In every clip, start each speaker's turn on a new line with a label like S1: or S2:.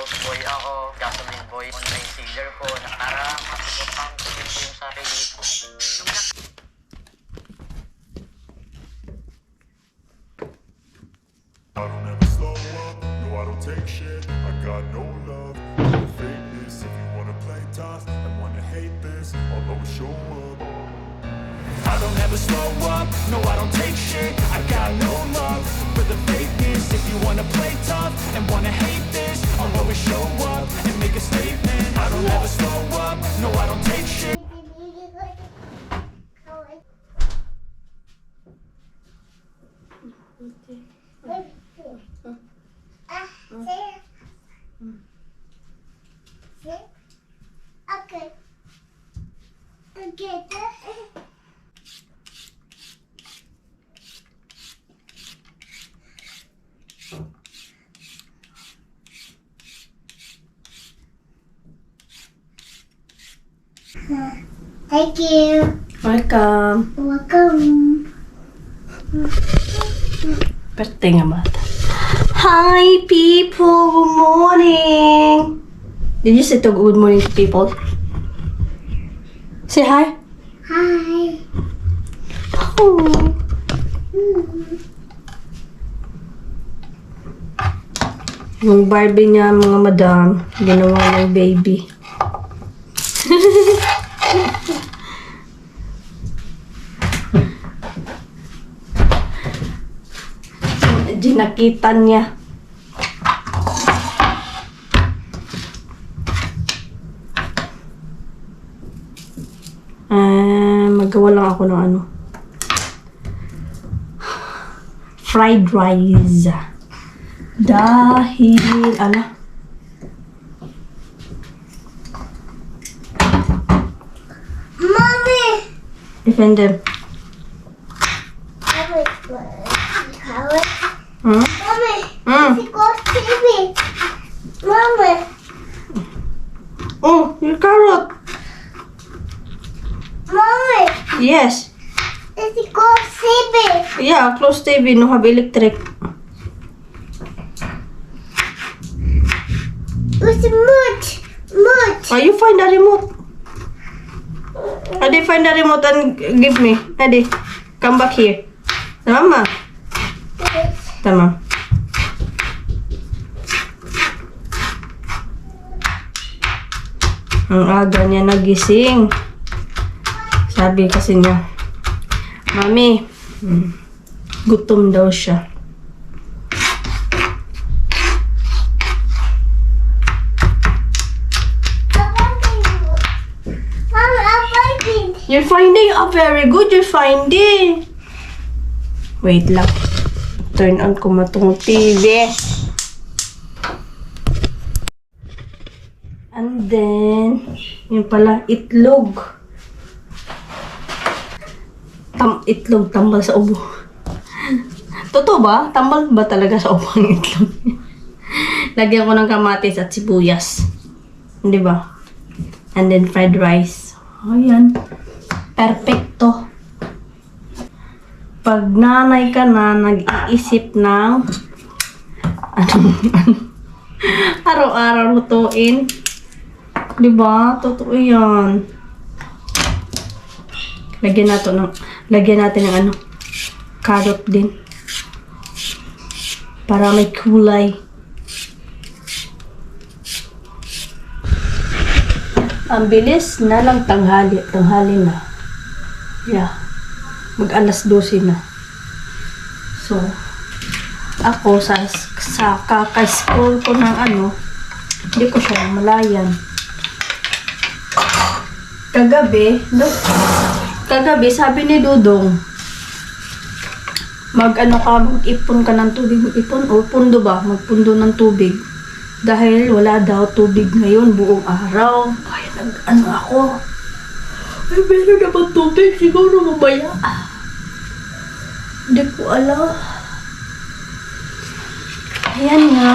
S1: house boy ako, gasoline boy, online seller ko, na para masuportahan ko din po yung sarili ko.
S2: I don't ever slow up, no I don't take shit, I got no love for the fakeness. If you wanna play tough and wanna hate this, I'll always show up. I don't ever slow up, no I don't take shit, I got no love for the fakeness. If you wanna play tough and wanna hate this, I'll always show up and make a statement. I don't ever slow up, no I don't take shit.
S3: Okay. Okay. Thank you.
S4: Welcome.
S3: Welcome.
S4: Perte nga bata. Hi, people! Good morning! Did you say to good morning to people? Say hi.
S3: Hi.
S4: Oh. Yung Barbie niya, mga madam, ginawa ng baby. Ginakitan niya. Magawa lang ako ng ano. Fried rice. Dahil, ano?
S3: Mommy.
S4: Defend them. Hmm?
S3: Mommy.
S4: Hmm?
S3: Let's go TV. Mommy.
S4: Oh, your carrot.
S3: Mommy.
S4: Yes.
S3: Let's go TV.
S4: Yeah, close TV, no have electric.
S3: It's much.
S4: Oh, you find the remote. Adi, find the remote and give me. Adi, come back here. Tama. Tama. Ang aga niya nagising. Sabi kasi niya, Mami, gutom daw siya.
S3: Mommy, I'm fighting.
S4: You're finding? Oh, very good. You're finding. Wait lang. Turn on ko matong TV. And then, yun pala, itlog. Itlog tambal sa ubo. Totoo ba? Tambal ba talaga sa ubo ang itlog? Lagyan ko ng kamatis at sibuyas. Di ba? And then fried rice. Ayan. Perfecto. Pag nanay ka na, nag-iisip ng araw-araw lutuin. Diba? Totoo yan. Lagyan natin ng ano, carrot din. Para may kulay. Ang bilis na lang tanghali na. Yeah. Mag-alas 12 na. So, ako sa kaka-school ko ng ano, hindi ko siya malayan. Kagabi, sabi ni Dudong, mag-ipon ka ng tubig, o pundo ba? Magpundo ng tubig. Dahil wala daw tubig ngayon buong araw. Kaya ako. Ay, meron naman tubig. Siguro mamaya. Hindi ko alam. Ayan nga.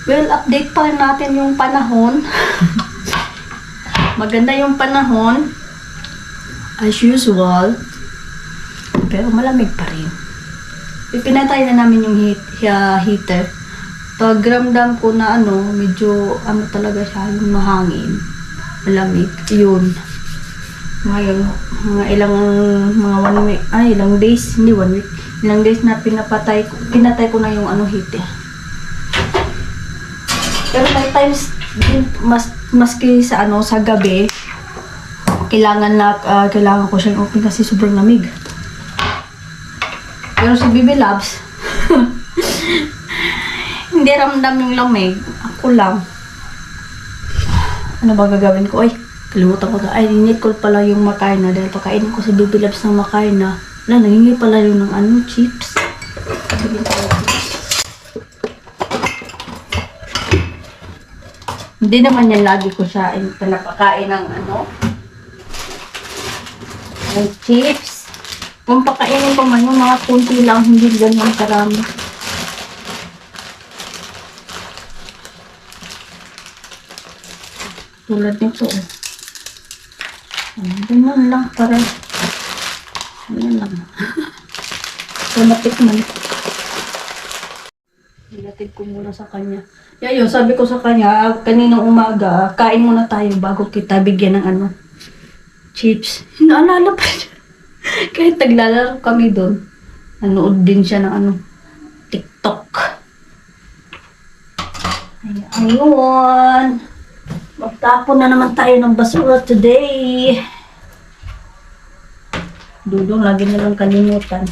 S4: Well, update pa rin natin yung panahon. Maganda yung panahon. As usual. Pero malamig pa rin. Ipinatay na namin yung heater pag ramdam ko na medyo talaga siya, yung mahangin, malamig, yun. Ngayon, mga 1 week, ilang days, hindi 1 week, ilang days na pinatay ko na yung heat. Pero may times din, maski sa sa gabi, kailangan ko siyang open kasi sobrang lamig. Pero si Baby Loves, hindi ramdam yung lamig. Ako lang. Ano ba gagawin ko? Ay, kalimutan ko na. Ay, need ko pala yung makaina. Dahil pakainin ko si Baby Loves ng makaina. Wala, nangingi pala yung ng chips. Hindi naman yan lagi ko siya pinapakain ng ng chips. Kung pakainin ko man yung mga kunti lang, hindi ganyan karami. Tulad nito. Ganun lang para. Ayan lang. Kamatik man. Hinatid ko muna sa kanya. Yun, sabi ko sa kanya, kaninang umaga, kain muna tayo bago kita bigyan ng chips. Naalala pa siya. Kahit naglalaro kami doon, nanood din siya ng TikTok. Ayun. Magtapon na naman tayo ng basura today. Dudong, lagi nilang kalimutan.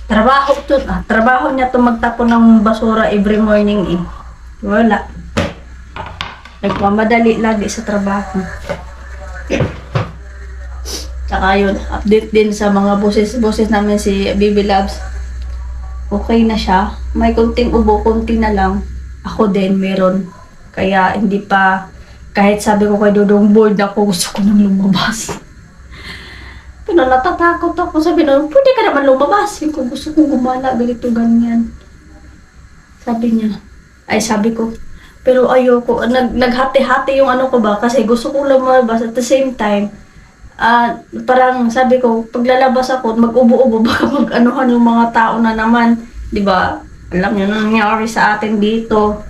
S4: Trabaho niya to magtapon ng basura every morning . Wala. Nagmamadali lagi sa trabaho. Tsaka yun, update din sa mga boses namin si Baby Loves. Okay na siya. May konting ubo, konti na lang. Ako din, meron. Kaya hindi pa, kahit sabi ko kay Dudong, bored na ako, gusto ko nang lumabas. Pero natatakot ako. Sabi na, pwede ka naman lumabas. Kung gusto kong gumala, ganito, ganyan. Sabi niya. Sabi ko, pero ayoko. Naghati-hati yung ko ba? Kasi gusto kong lumabas at the same time, parang sabi ko, paglalabas ako, mag-ubo-ubo, baka mag-anuhan yung mga tao na naman. Diba? Alam niyo na nangyari sa atin dito.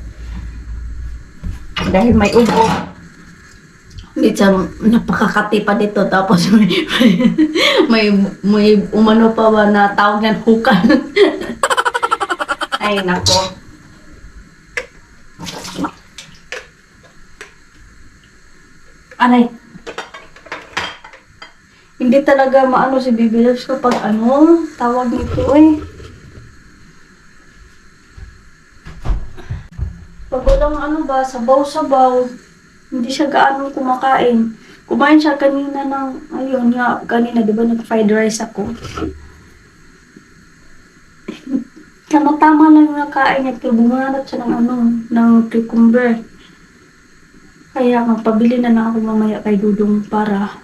S4: Dahil may ubo. Minsan, napakakati pa dito. Tapos may umano pa ba na tawag yan, hukan. Ay, nako. Anay. Hindi talaga maano si Baby Loves kapag tawag nito Pag walang sabaw-sabaw, hindi siya gaano kumakain. Kumain siya kanina kanina, di ba, nag-fried rice ako. Tama-tama lang yung nakain niya, pero bumanat siya ng cucumber. Kaya magpabili na lang ako mamaya kay Dudong para,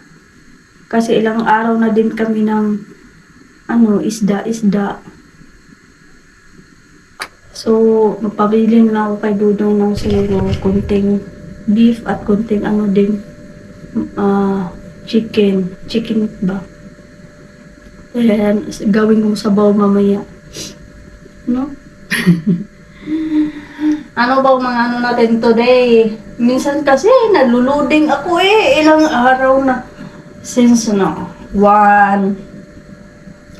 S4: kasi ilang araw na din kami ng isda. So, magpabili na lang ako kay Dudong ng siguro kunting beef at kunting chicken ba. Kaya gawin kong sabaw mamaya. No? Ano ba mga natin today? Minsan kasi naluluding ako ilang araw na. Since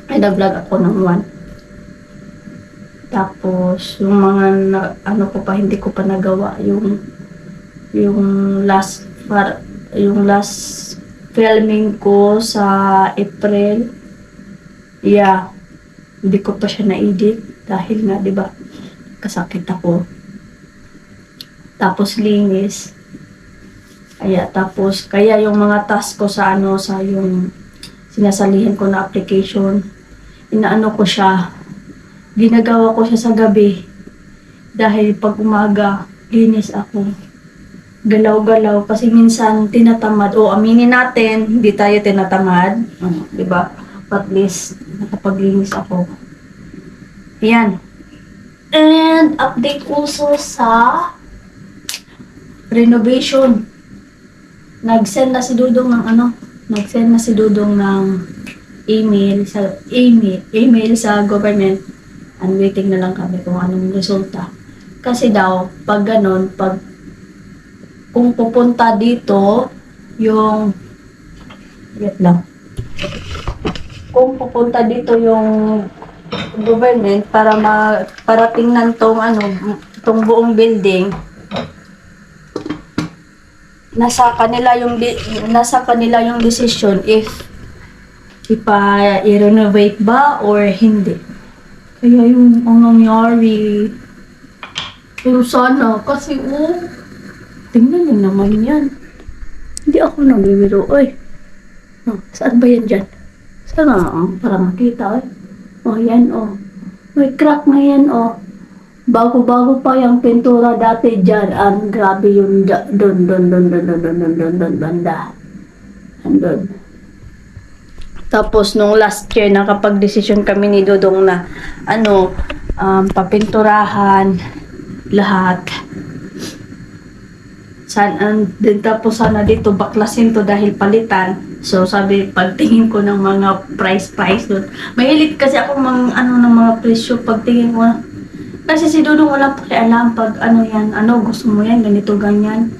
S4: nag-vlog ako ng 1. Tapos yung mga hindi ko pa nagawa yung last filming ko sa April. Yeah. Hindi ko pa siya na-edit dahil nga, 'di ba? Kasakit ako. Tapos linis. Kaya yung mga task ko sa yung sinasalihan ko na application, ko siya, ginagawa ko siya sa gabi. Dahil pag umaga, linis ako. Galaw-galaw kasi minsan tinatamad. Aminin natin, hindi tayo tinatamad. 'Di ba? At least nakapaglinis ako. Ayan. And update also sa renovation. Nag-send na si Dudong ng email sa government. And waiting na lang kami kung anong resulta. Kasi daw, pag ganun, kung pupunta dito, yung, wait lang. Kung pupunta dito yung government para tingnan tong buong building, nasa kanila yung decision if i-renovate ba or hindi. Kaya yung ang nangyari. Pero sana, kasi tingnan nyo naman yan. Hindi ako nagbibiro, oy. Saan ba yan dyan? Saan para makita, oy. Yan, may crack na yan, Bago-bago pa yung pintura dati dyan. Grabe yung doon, banda. Andun. Tapos, nung last year, nakapag-desisyon kami ni Dodong na, papinturahan, lahat. Tapos sana dito baklasin to dahil palitan. So sabi, pagtingin ko ng mga price doon. Mahilig kasi ako ng mga presyo pagtingin ko. Kasi si Dudong wala pakialam pag gusto mo yan, ganito, ganyan.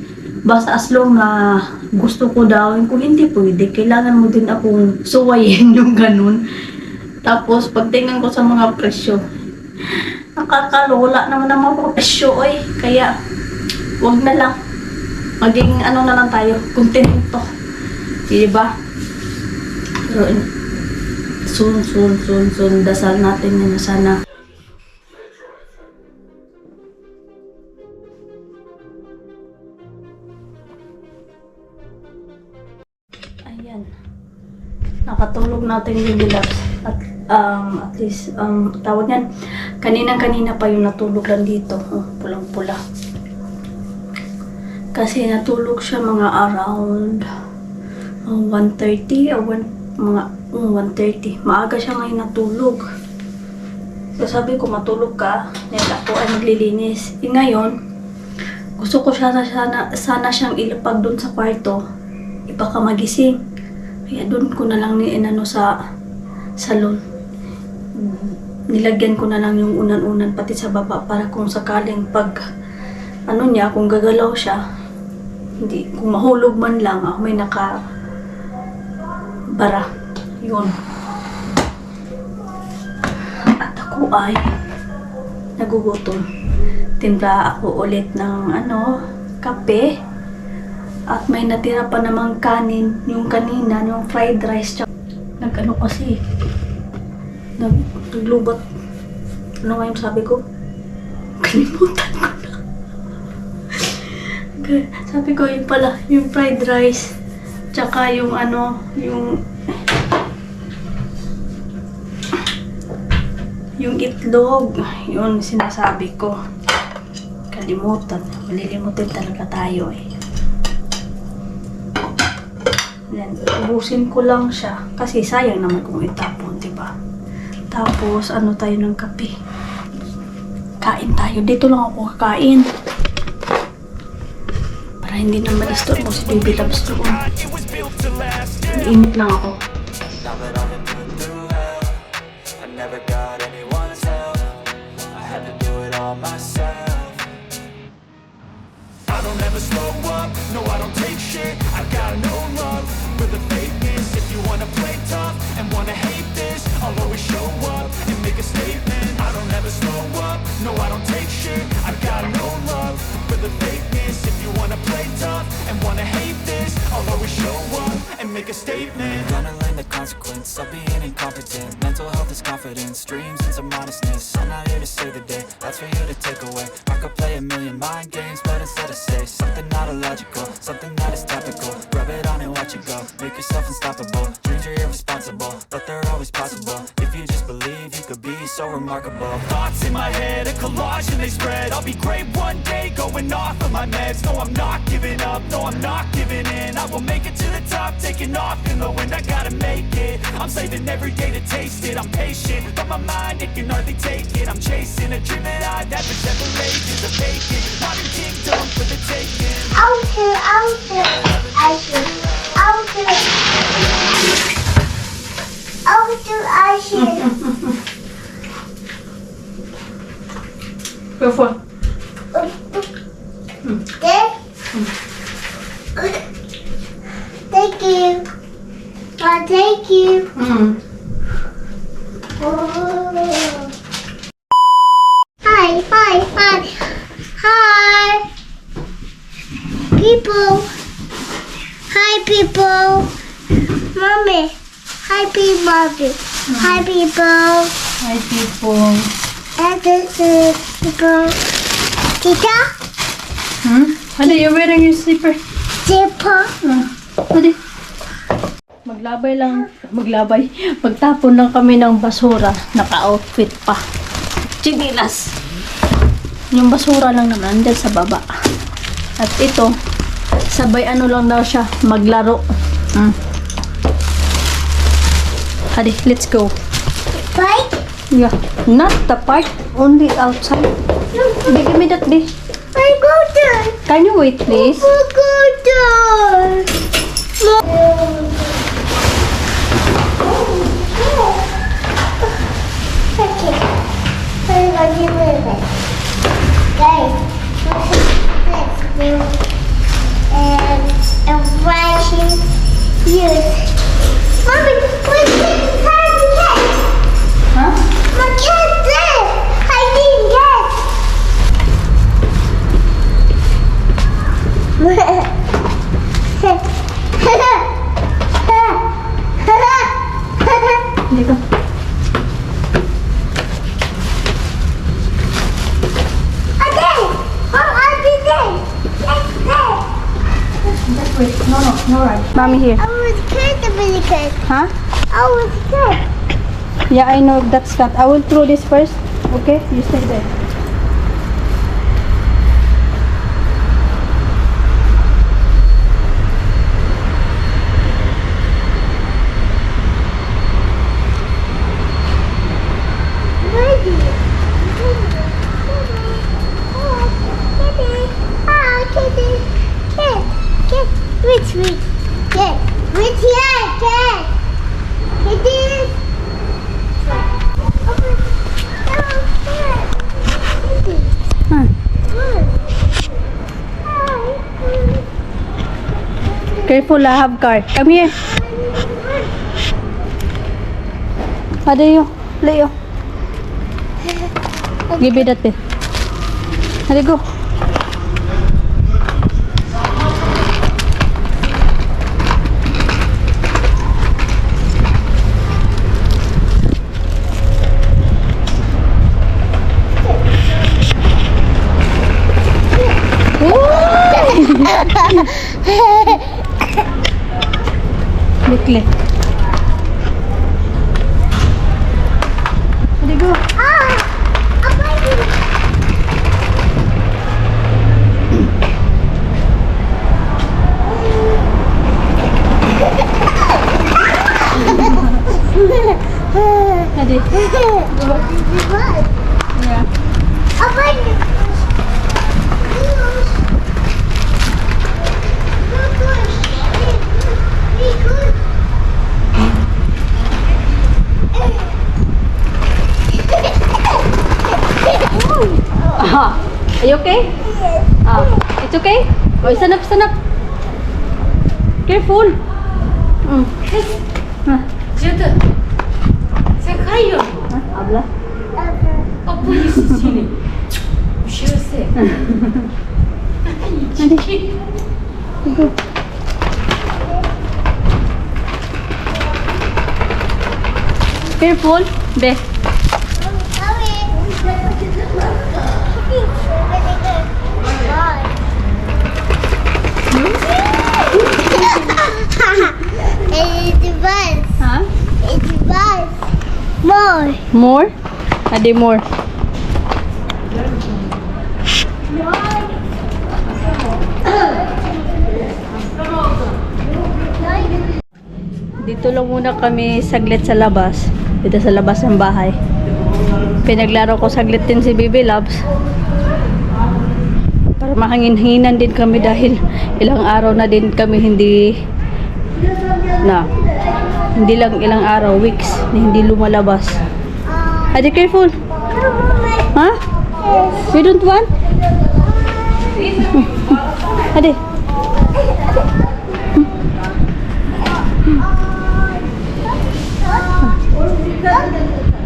S4: Basta as long na gusto ko daw, kung hindi pwede, kailangan mo din akong suwayin yung ganun. Tapos pagtingin ko sa mga presyo, nakakalola naman ang mga presyo, kaya wag na lang. Maging na lang tayo, kontento. Diba? Pero soon, dasal natin na sana. Ayan. Nakatulog natin yung dilap. At least, tawag yan, kanina pa yung natulog lang dito. Pulang-pula. Kasi natulog siya mga around 1:30 o mga 1:30. Maaga siya ngayon natulog. So sabi ko, matulog ka, dahil ako ay maglilinis. Ngayon, gusto ko sana siyang ilapag doon sa kwarto. Baka magising. Kaya doon ko na lang sa salon. Nilagyan ko na lang yung unan-unan pati sa baba para kung sakaling pag kung gagalaw siya, hindi, kung mahulog man lang, ako may bara. Yun. At ako ay nagugutom. Timpla ako ulit ng kape. At may natira pa namang kanin, yung kanina, yung fried rice. Kasi, naglubot. Ano nga yung sabi ko? Kalimutan ko na. Sabi ko, yun pala, yung fried rice, tsaka yung itlog, yun sinasabi ko. Kalimutan, malilimutin talaga tayo Then, ubusin ko lang siya, kasi sayang naman kung itapon, diba? Tapos, tayo ng kape. Kain tayo, dito lang ako kakain. Hindi na malisto mo si Baby Loves doon. Init lang ako.
S2: I don't ever slow up, no I don't take shit. I got no love for the fakeness. If you wanna play tough and wanna hate this, I'll always show up and make a statement. I don't ever slow up, no I don't take shit. I got no love for the fakeness. If you wanna play tough and wanna hate this, I'll always show up and make a statement. Gonna learn the consequence of being incompetent. Mental health is confidence, dreams and some modestness. I'm not here to save the day, that's for you to take away. I could play a million mind games, but instead I say something not illogical, something that is topical. Rub it on and watch it go, make yourself unstoppable. Dreams are irresponsible, but they're always possible. If you just believe, you could be so remarkable. Thoughts in my head, a collage and they spread. I'll be great one day, going off of my meds. No, I'm not giving up, no, I'm not giving in. I will make it to the top, taking off in the wind. I gotta make it, I'm saving every day to taste it. I'm patient, but my mind, it can hardly take it. I'm chasing a dream that I've had for several ages. A vacant, modern kingdom for the taking.
S4: Careful.
S3: Hi, hi, hi. Hi. People. Hi, people. Mommy. Hi, people. Hi, people.
S4: Hi, people.
S3: And this is people. Tita?
S4: Hadi, you're wearing your slipper.
S3: Zipper.
S4: Hadi. Magtapon lang kami ng basura. Naka-outfit pa. Chinilas. Yung basura lang naman, dyan sa baba. At ito, sabay ano lang daw siya, maglaro. Hadi, let's go.
S3: Bike?
S4: Yeah, not the park, only outside. Give me that, be.
S3: I go there.
S4: Can you wait, please?
S3: I go there. Okay. I'm going to move it. Guys, let's do and washing use. Mommy, where's the cat?
S4: Huh?
S3: My cat's there. I didn't
S4: Hindi ka. Wait, no, right. Mommy here.
S3: I was scared to be good.
S4: Huh?
S3: I was scared.
S4: Yeah, I know that's cut. I will throw this first. Okay, you stay there. Careful, I have car. Come here. Adayo, Leo. Give me that bit. Hadi, go. Quickly. Hadi, go. Hadi. Yeah. Are you okay? It's okay? Oh, stand up, stand up. Careful.
S5: Jada, sen kayıyor.
S4: Abla.
S5: Bu yüzü seni. Üşüyorsa.
S4: Hadi. Go. Careful. Be.
S3: It's bus.
S4: Huh?
S3: It's bus. More.
S4: More? Hadi, more. Dito lang muna kami saglit sa labas. Dito sa labas ng bahay. Pinaglaro ko saglit din si Baby Loves. Para mahangin-hanginan din kami dahil ilang araw na din kami hindi lang ilang araw, weeks na hindi lumalabas. Hadi, careful. Ha? You don't want? Hadi.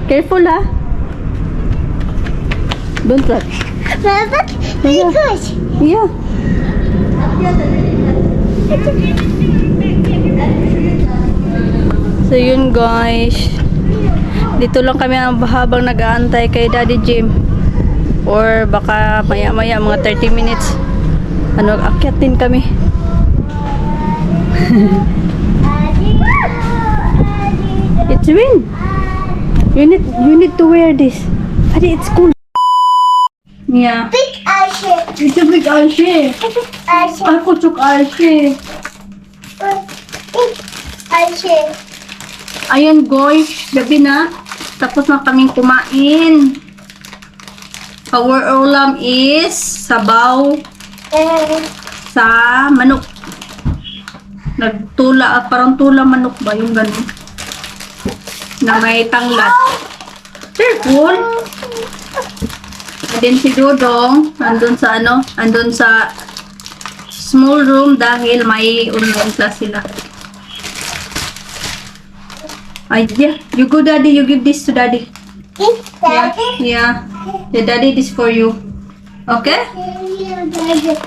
S4: Careful ha. Don't touch.
S3: Papa, because
S4: Yeah. So yun guys. Dito lang kami habang nag-aantay kay Daddy Jim. Or baka maya-maya mga 30 minutes. Akyat din kami. It's wind. You need to wear this. Adi, it's cool. Yeah.
S3: big Asher.
S4: It's a big Arshe.
S3: Asher.
S4: Ako chuk Arshe.
S3: Big Asher.
S4: Ayan guys, gabi na. Tapos na kaming kumain. Our ulam is sabaw sa manok. Nagtula, parang tula manok ba yung ganun? Na may tanglat. Careful! And then si Dodong, andun sa small room dahil may online class sila. Ay, yeah. You go, Daddy. You give this to Daddy.
S3: Big
S4: Yeah.
S3: Daddy.
S4: Yeah. The Daddy, this for you. Okay?
S3: Daddy.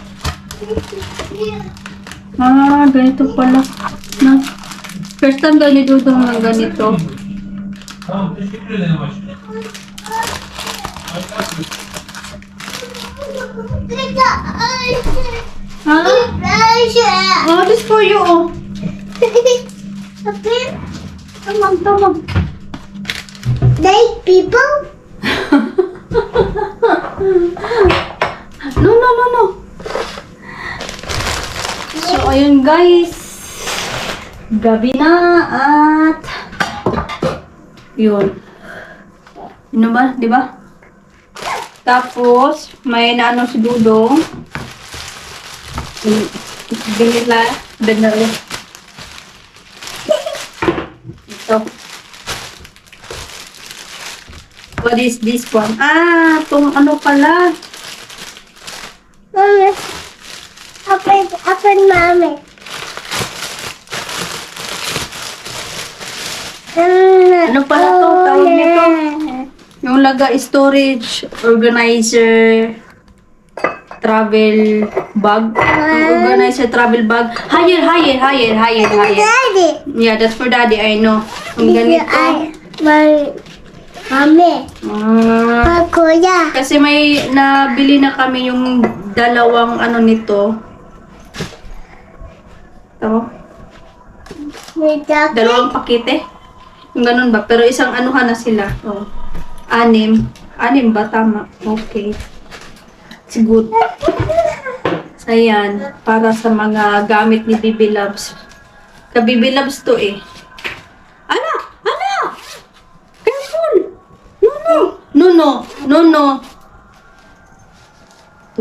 S4: Ah, ganito pala. Na. First time daw ni Dudong ng ganito.
S6: Tamam, teşekkür ederim aşkım.
S3: Big Asher.
S4: Ha?
S3: Big Asher.
S4: Oh, this for you. Oh.
S3: Okay.
S4: Tamam.
S3: Like people?
S4: No. So, ayun guys. Gabi na at yun. Ano ba? Diba? Tapos, may naano si Dudong. Binila. Ito. What is this one? Ah, itong ano pala.
S3: Mommy. Open mommy.
S4: Ano pala to? Tawag nito? Yung laga storage, organizer, travel bag. Yung organizer, travel bag. Higher.
S3: Daddy.
S4: Yeah, that's for Daddy, I know. Ang ganito.
S3: My mommy.
S4: Ah,
S3: Kuya.
S4: kasi may nabili na kami yung dalawang ano nito. Ito.
S3: May jacket.
S4: Dalawang pakete. Yung ganun ba? Pero isang anuhan na sila. Oh. 6. 6 ba? Tama. Okay. It's good. So, ayan. Para sa mga gamit ni Bibi Loves. Ka-Bibi Loves to eh. Ana! Careful! No.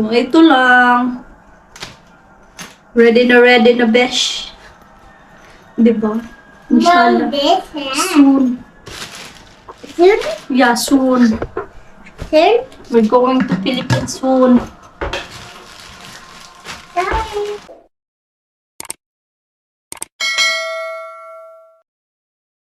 S4: Ito lang. Ready na besh. Diba? Inshallah.
S3: This
S4: Soon.
S3: Soon?
S4: Yeah, soon.
S3: Soon?
S4: We're going to Philippines soon.
S3: Bye.